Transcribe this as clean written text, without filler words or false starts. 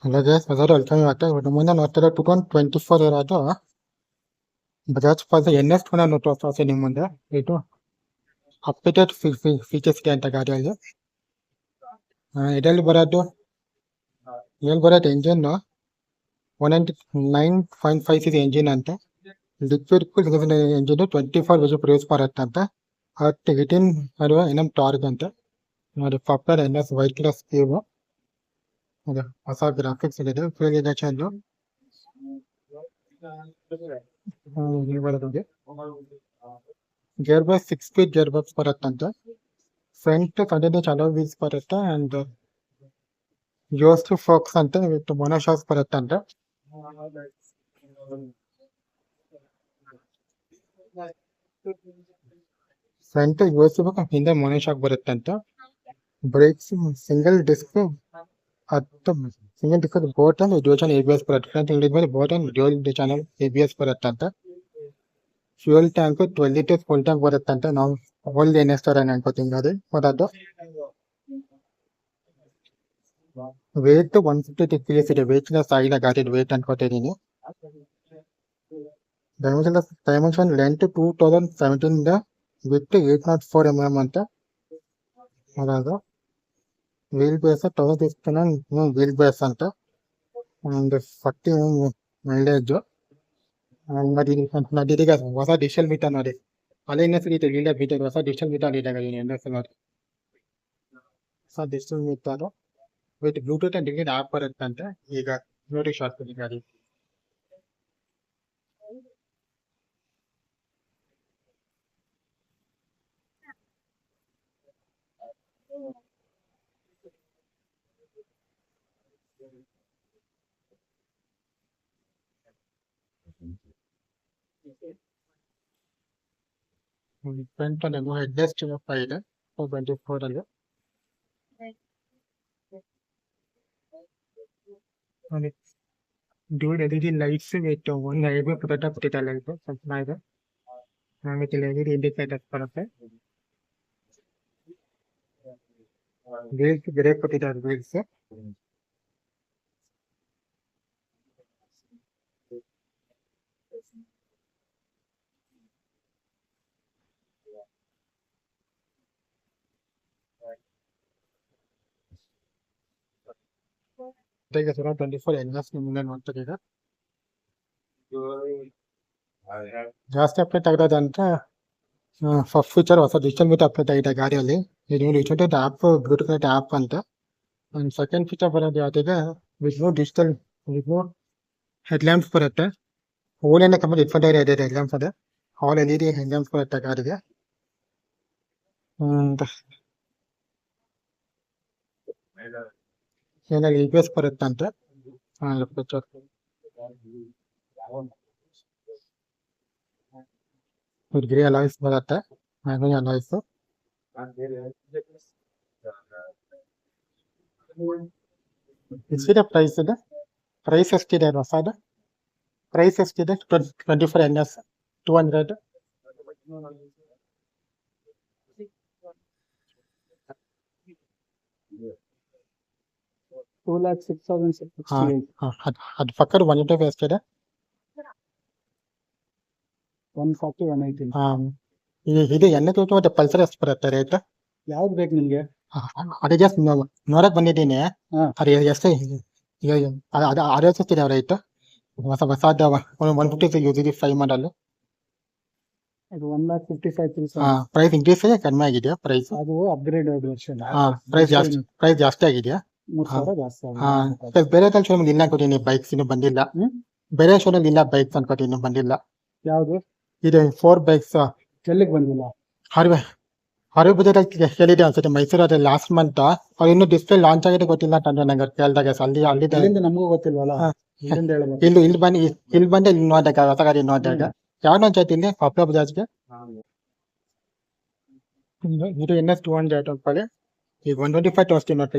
అలాగే సదరు వెల్కమ్ అంటే ಮುಂದೆ ನೋಡ್ತಾರೆ 2024 ಇರೋದು ಬಜಾಜ್ ಪಲ್ಸರ್ NS 200 ತೋರಿಸ್ತಾ ನಿಮ್ಮ ಮುಂದೆ. ಇದು ಅಪ್ಡೇಟೆಡ್ ಫೀಚರ್ಸ್ ಇದೆ ಅಂತ ಗಾಡಿಯಲ್ಲಿ. ಇದರಲ್ಲಿ ಬರೋದು ಎಂಜಿನ್ 199.56 ಎಂಜಿನ್ ಅಂತ. ಲಿಕ್ವಿಡ್ ಕೂಲ್ ಎಂಜಿನ್ 24 ವೇಜ್ ಪ್ರೊಡ್ಯೂಸ್ ಮಾಡುತ್ತಂತೆ. 18 NM ಟಾರ್ಕ್ ಅಂತ. ನೋಡಿ popular NS white colour scheme. ಹೊಸ ಗ್ರಾಫಿಕ್ಸ್ ಇದೆ, fuel injection gear box 6 speed gear box ಬರುತ್ತಂತೆ. ಫ್ರಂಟ್ ಕಂಟಿನ್ಯೂ ಚಾಲೋ ವೀಲ್ಸ್ ಬರುತ್ತೆ ಅಂಡ್ ಯೂಎಸ್ಟಿ ಫೋಕ್ಸ್ ಅಂತ ವಿತ್ ಮೊನೋಶಾಕ್ಸ್ ಬರುತ್ತಂತೆ. ಫ್ರಂಟ್ ಯೂಎಸ್ಟಿ ಫೋಕ್ಸ್ ಹಿಂದೆ ಮೊನೋಶಾಕ್ ಬರುತ್ತಂತೆ. Brakes single disc single disc both and dual channel ABS ಬರುತ್ತೆ. ಫ್ರಂಟ್ ಇಂಡಿಯನ್ ಮೇಲೆ boat and dual channel ABS ಬರುತ್ತಂತೆ. Fuel tank 12 litres full tank ಬರುತ್ತಂತೆ. ನಾವು old NS ತರ ಅನ್ಕೋತೀನಿ ಅದು ಬರೋದು. ವೇಟ್ 153 kg ಇದೆ. ವೇಟ್ ಆಗಿಲ್ಲ ಗಾಡಿ ವೇಟ್ ಅನ್ಕೋತಿದ್ದೀನಿ. ಡೈಮೆನ್ಷನ್ ಲೆಂತ್ 2017 ವಿತ್ 804 mm ಅಂತ ಬರೋದು. ವೀಲ್ ಬೇಸ್ 1000 ವೀಲ್ ಬೇಸ್ ಅಂತ. ಒಂದು 40 ಮೈಲೇಜ್. ನಡೀಗ ಹೊಸ ಡಿಜಿಟಲ್ ಮೀಟರ್ ನೋಡಿ. ಹಳೆ NS ಇದೆ ಮೀಟರ್, ಹೊಸ ಡಿಜಿಟಲ್ ಮೀಟರ್ ಇದೆ NS ನೋಡಿ. ಹೊಸ digital meter with Bluetooth and digital app ಬರುತ್ತಂತೆ. ಈಗ ನೋಡಿ ಶಾರ್ಟ್ ಗಾಡಿ. ಫ್ರಂಟ್ ಅಲ್ಲಿ ಹೆಡ್ಲೆಸ್ ಇದೆ 424 ಅಲ್ಲಿ. ನೋಡಿ ಡ್ಯೂಲ್ LED ಲೈಟ್ಸ್ ವಿತ್ ಒಂದು ಐದು ಪ್ರೊಟೆಕ್ಟ್ ಕೊಟ್ಟಿದ್ದಾರೆ. ಲೈಟ್ ಸ್ವಲ್ಪ ಇದೆ. ಆಮೇಲೆ LED ಇಂಡಿಕೇಟರ್ಸ್ ಬರುತ್ತೆ. ವೀಲ್ಸ್ ಬ್ರೇಕ್ ಕೊಟ್ಟಿದ್ದಾರೆ. ವೀಲ್ಸ್ ಈಗ 24 NS ಮುಂದೆ ನೋಡ್ತಾರೆ. ಈಗ ಜಾಸ್ತಿ ಅಪ್ಡೇಟ್ ಆಗೋದಂತ ಫಸ್ಟ್ ಫೀಚರ್ ಹೊಸ ಡಿಜಿಟಲ್ ಮೀಟರ್ ಅಪ್ಡೇಟ್ ಆಗಿದೆ ಗಾಡಿಯಲ್ಲಿ. ಇದು ಡಿಜಿಟಲ್ ಆ್ಯಪ್ ಬ್ಲೂಟೂತ್ ಆ್ಯಪ್ ಅಂತ. ಒಂದು ಸೆಕೆಂಡ್ ಫೀಚರ್ ಬರೋದು ಯಾವ್ದಿದೆ ವಿತ್ ಡಿಜಿಟಲ್ ಹೆಡ್ ಲ್ಯಾಂಪ್ಸ್ ಬರುತ್ತೆ. ಓಲಿಂದ ಕಂಪ್ಲೀಟ್ ಇಟ್ಕೊಂಡಿರೋ ಇದೆ ಹೆಡ್ ಲ್ಯಾಂಪ್ಸ್. ಅದೇ ಆಲ್ LED ಹೆಡ್ ಲ್ಯಾಂಪ್ಸ್ ಬರುತ್ತೆ ಗಾಡಿಗೆ. ಏನಾದ್ರು ABS ಬರುತ್ತಂತೆ. ಗ್ರೇ ಅಲಾಯ್ಸ್ ಬರುತ್ತೆ. ಅಲಾಯ್ಸ್ ಎಷ್ಟಿದೆ ಪ್ರೈಸ್? ಇದೆ ಪ್ರೈಸ್ ಎಷ್ಟಿದೆ ಹೊಸದು? ಪ್ರೈಸ್ ಎಷ್ಟಿದೆ? 24 NS 200. ಅದು ಪಕ್ಕದ 125 ಎಷ್ಟಿದೆ? 140 180. ಇದು NS ಮತ್ತೆ ಪಲ್ಸರ್ ಎಷ್ಟು ಬರುತ್ತೆ ರೇಟ್? ಯಾವ್ದು ಬೇಕು ನಿಮ್ಗೆ? ಅದೇ ಜಸ್ಟ್ ನೋಡಕ್ ಬಂದಿದ್ದೀನಿ. ಅದು ಎಷ್ಟು ಅದು ಎಷ್ಟಿದೆ ರೇಟ್? ಹೊಸದ 150 UZD 5 ಮಾಡಲ್. ಅದು 155,000. ಪ್ರೈಸ್ ಇನ್ಕ್ರೀಸ್ ಕಡಿಮೆ ಆಗಿದೆಯಾ ಪ್ರೈಸ್? ಅದು ಅಪ್ಗ್ರೇಡ್ ವರ್ಷನ್. ಪ್ರೈಸ್ ಜಾಸ್ತಿ ಆಗಿದೆಯಾ? ಬೇರೆ ಶೋರೂಮ್ ಇಲ್ಲ ಅನ್ಕೋತೀನಿ. ಬೈಕ್ಸ್ ಇನ್ನು ಬಂದಿಲ್ಲ. ಬೇರೆ ಶೋರೂಮ್ ಇಲ್ಲ ಬೈಕ್ಸ್ ಅನ್ಕೋತೀನಿ, ಇನ್ನು ಬಂದಿಲ್ಲ. ಯಾವ್ದು? ಇದು 4 ಬೈಕ್ಸ್ ಎಲ್ಲಿಗೆ ಬಂದಿಲ್ಲ? ಹೊರಗೆ ಬಜೆಟ್ ಕೇಳಿದೆ ಅನ್ಸುತ್ತೆ. ಮೈಸೂರಲ್ಲಿ ಲಾಸ್ಟ್ ಮಂತ್. ಅವ್ರು ಇನ್ನೂ ಡಿಸ್ಪ್ಲೇ ಲಾಂಚ್ ಆಗಿದೆ ಗೊತ್ತಿಲ್ಲ ಅಂತ ನಂಗೆ ಕೇಳಿದಾಗ. ಅಲ್ಲಿ ನಮಗೂ ಗೊತ್ತಿಲ್ವಲ್ಲ. ಇಲ್ಲಿ ಬಂದು ಇಲ್ಲಿ ನೋಡಿದಾಗ ಹೊಸ ಗಾಡಿ ನೋಡಿದಾಗ ಯಾವ್ದು ಲಾಂಚ್ ಇಲ್ಲಿ ಪಾಪ್ಯುಲರ್ ಬಜಾಜ್ಗೆ. ಇದು NS 200 ಈಗ 125 ತೋರಿಸ್ತೀನಿ ನೋಡಿ.